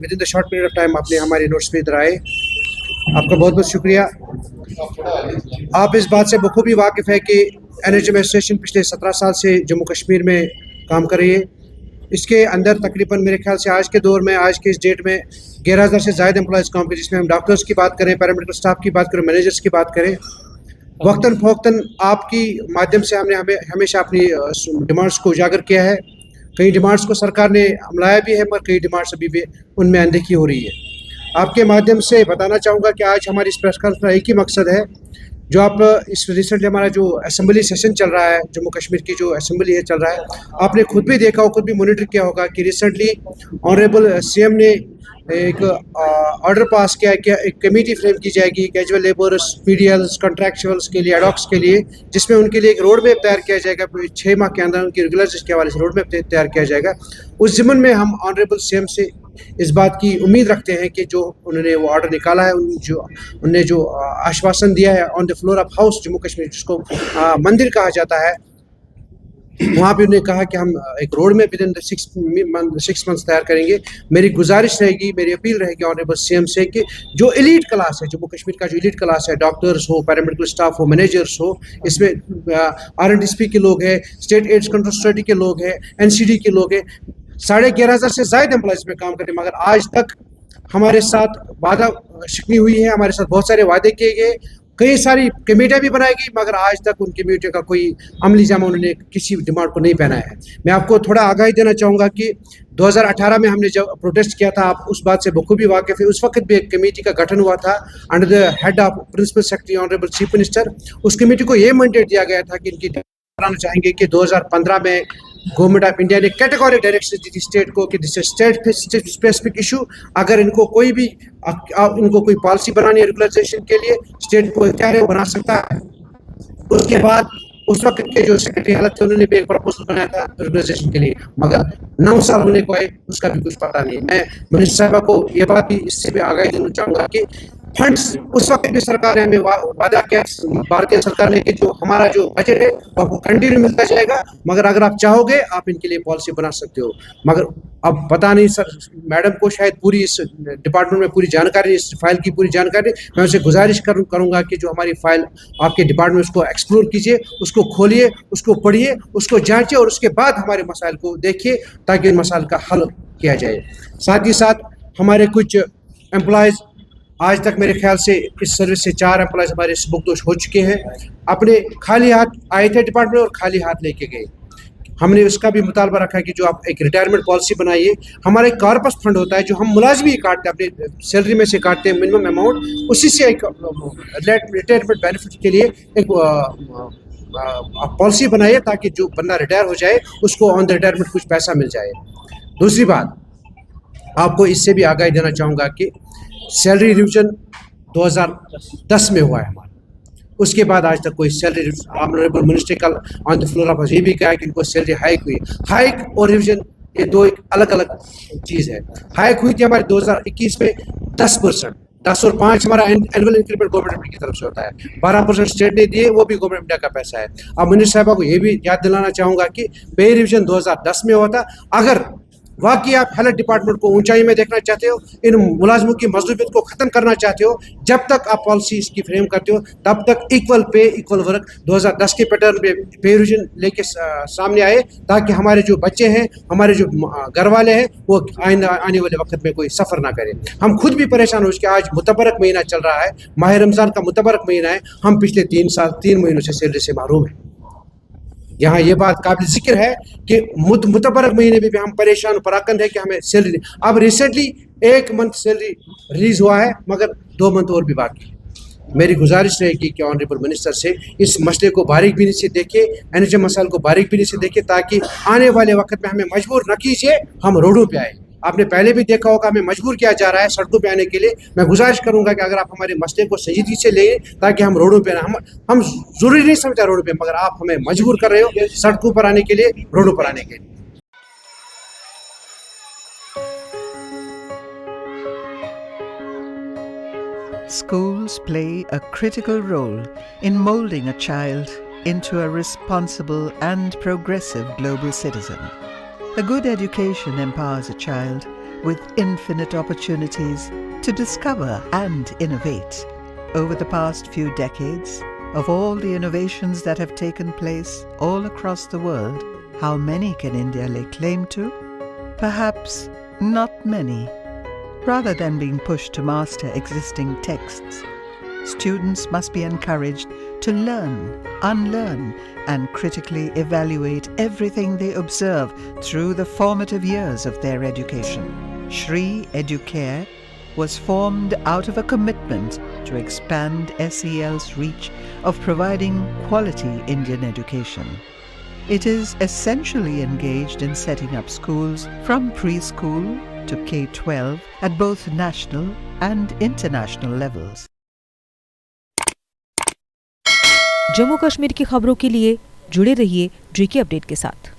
With in the short period of time आपने हमारे notes पे इधर आए, आपका बहुत बहुत शुक्रिया। आप इस बात से बखूबी वाकिफ़ है कि एनर्जी एडमिनिस्ट्रेशन पिछले 17 साल से जम्मू कश्मीर में काम कर रही है। इसके अंदर तकरीबन मेरे ख्याल से आज के दौर में, आज के इस डेट में 11,000 से ज़ायद एम्प्लॉयज़ काम करें, जिसमें हम डॉक्टर्स की बात करें, पैरामेडिकल स्टाफ की बात करें, मैनेजर्स की बात करें। वक्तन फ़ौक्तन आपकी माध्यम से हमने हमेशा अपनी डिमांड्स को उजागर किया है। कई डिमांड्स को सरकार ने हमलाया भी है, मगर कई डिमांड्स अभी भी उनमें अनदेखी हो रही है। आपके माध्यम से बताना चाहूँगा कि आज हमारी इस प्रेस कॉन्फ्रेंस का एक ही मकसद है, जो आप इस रिसेंटली हमारा जो असेंबली सेशन चल रहा है, जम्मू कश्मीर की जो असेंबली है चल रहा है, आपने खुद भी देखा हो, खुद भी मॉनिटर किया होगा कि रिसेंटली ऑनरेबल सीएम ने एक ऑर्डर पास किया है कि एक कमेटी फ्रेम की जाएगी कैजुअल लेबर्स, पीडीएल्स, कॉन्ट्रैक्चुअल्स के लिए, एडॉक्स के लिए, जिसमें उनके लिए एक रोड मैप तैयार किया जाएगा। 6 माह के अंदर उनकी रेगुलर्स के हवाले से रोड मैप तैयार किया जाएगा। उस ज़िम्मन में हम ऑनरेबल सीएम से इस बात की उम्मीद रखते हैं कि जो उन्होंने वो ऑर्डर निकाला है, उन्होंने जो आश्वासन दिया है on the floor of house Jammu Kashmir, जिसको मंदिर कहा जाता है, वहाँ पे उन्होंने कहा कि हम एक रोड में विद इन 6 मंथ्स तैयार करेंगे। मेरी गुजारिश रहेगी, मेरी अपील रहेगी ऑनरेबल सीएम से कि जो एलीट क्लास है जम्मू कश्मीर का, जो एलीट क्लास है, डॉक्टर्स हो, पैरामेडिकल स्टाफ हो, मैनेजर्स हो, इसमें आरएनडीएसपी के लोग हैं, स्टेट एड्स कंट्रोल सोसाइटी के लोग हैं, एनसीडी के लोग हैं, 11,500 से ज़ायद एम्प्लॉयज़ में काम करते हैं, मगर आज तक हमारे साथ वादा शिकनी हुई है, हमारे साथ बहुत सारे वादे किए गए, कई सारी कमेटियाँ भी बनाई गई, मगर आज तक उन कमेटियों का कोई अमली जामा उन्होंने किसी डिमांड को नहीं पहनाया है। मैं आपको थोड़ा आगाही देना चाहूँगा कि 2018 में हमने जब प्रोटेस्ट किया था, आप उस बात से बखूबी वाकिफ़ है, उस वक्त भी एक कमेटी का गठन हुआ था under the head of principal secretary honourable chief minister. उस कमेटी को ये मैंडेट दिया गया था कि इनकी कराना चाहेंगे कि 2015 में गवर्नमेंट ऑफ इंडिया ने कैटेगोरिक डायरेक्शन दी थी स्टेट को कि दिस स्टेट स्पेसिफिक इशू, अगर इनको कोई भी इनको कोई पॉलिसी बनानी है रेगुलराइजेशन के लिए, स्टेट को इख्तियार है वो बना सकता है। उसके बाद उस वक्त के जो सेक्रेटरी हालत थे, उन्होंने भी एक प्रपोजल बनाया था रेगुलराइजेशन के लिए, मगर 9 साल होने को आए, उसका भी कुछ पता नहीं। मैं मिनिस्टर साहबा को ये बात भी इससे भी आगाही देना चाहूँगा कि फंड्स उस वक्त भी सरकार ने हमें वादा किया, भारतीय सरकार ने, कि जो हमारा जो बजट है वो आपको कंटिन्यू मिलता जाएगा, मगर अगर आप चाहोगे आप इनके लिए पॉलिसी बना सकते हो। मगर अब पता नहीं सर, मैडम को शायद पूरी इस डिपार्टमेंट में पूरी जानकारी, इस फाइल की पूरी जानकारी, मैं उनसे गुजारिश करूँगा कि जो हमारी फाइल आपके डिपार्टमेंट में, उसको एक्सप्लोर कीजिए, उसको खोलिए, उसको पढ़िए, उसको जाँचिए और उसके बाद हमारे मसाइल को देखिए, ताकि इन मसाइल का हल किया जाए। साथ ही साथ हमारे कुछ एम्प्लॉयज़, आज तक मेरे ख्याल से इस सर्विस से 4 एम्प्लॉयज़ हमारे सबकदोश हो चुके हैं, अपने खाली हाथ आए थे डिपार्टमेंट और खाली हाथ लेके गए। हमने उसका भी मुतालबा रखा है कि जो आप एक रिटायरमेंट पॉलिसी बनाइए। हमारा एक कॉर्पस फंड होता है जो हम मुलाजमी काटते हैं, अपने सैलरी में से काटते हैं मिनिमम अमाउंट, उसी से एक रिटायरमेंट बेनिफिट के लिए एक पॉलिसी बनाइए, ताकि जो बंदा रिटायर हो जाए उसको ऑन द रिटायरमेंट कुछ पैसा मिल जाए। दूसरी बात, आपको इससे भी आगाही देना चाहूँगा कि सैलरी रिविजन 2010 में हुआ है हमारा, उसके बाद आज तक कोई सैलरी, ऑनरेबल मिनिस्टर कल ऑन द फ्लोर ऑफ ये भी कहा कि इनको सैलरी हाइक हुई। हाइक और रिविजन ये दो एक अलग अलग चीज़ है। हाइक हुई थी हमारे 2021 में 10%, 10 और 5 हमारा एनुअल इंक्रीमेंट गवर्नमेंट की तरफ से होता है, 12% स्टेट ने दिए, वो भी गवर्नमेंट इंडिया का पैसा है। अब मिनिस्टर साहबा को ये भी याद दिलाना चाहूँगा कि पे रिविजन 2010 में हुआ था। अगर वाकई आप हेल्थ डिपार्टमेंट को ऊंचाई में देखना चाहते हो, इन मुलाजमों की मजदूरियत को ख़त्म करना चाहते हो, जब तक आप पॉलिसी इसकी फ्रेम करते हो, तब तक इक्वल पे इक्वल वर्क 2010 के पैटर्न पे पे रिविजन लेके सामने आए, ताकि हमारे जो बच्चे हैं, हमारे जो घर वाले हैं, वो आने वाले वक्त में कोई सफ़र ना करें। हम खुद भी परेशान हो चुके। आज मुतबरक महीना चल रहा है, माह रमज़ान का मुतबरक महीना है, हम पिछले 3 महीनों से सैलरी से महरूम हैं। यहाँ ये बात काबिल जिक्र है कि मुतबरक महीने में भी हम परेशान पराकंद है कि हमें सैलरी, अब रिसेंटली 1 मंथ सैलरी रिलीज़ हुआ है, मगर 2 मंथ और भी बाकी है। मेरी गुजारिश रहेगी कि ऑनरेबल मिनिस्टर से इस मसले को बारीक बीनी से देखे, एनर्जी मसाइल को बारीक बीनी से देखे, ताकि आने वाले वक्त में हमें मजबूर न कीजिए हम रोडों पे आए। आपने पहले भी देखा होगा हमें मजबूर किया जा रहा है सड़कों पे आने के लिए। मैं गुजारिश करूंगा कि अगर आप हमारे मसले को संजीदगी से लें, ताकि हम रोडों पे हम ज़रूरी नहीं समझते रोडों पे, मगर आप हमें मजबूर कर रहे हो सड़कों पर आने के लिए, रोडों पर आने के लिए। Schools play a critical role in molding a child into a responsible and progressive global citizen. A good education empowers a child with infinite opportunities to discover and innovate. Over the past few decades, of all the innovations that have taken place all across the world, how many can India lay claim to? Perhaps not many. Rather than being pushed to master existing texts, students must be encouraged to learn, unlearn, and critically evaluate everything they observe through the formative years of their education. Shri Educare was formed out of a commitment to expand SEL's reach of providing quality Indian education. It is essentially engaged in setting up schools from preschool to K-12 at both national and international levels. Jammu Kashmir की खबरों के लिए जुड़े रहिए GK update के साथ।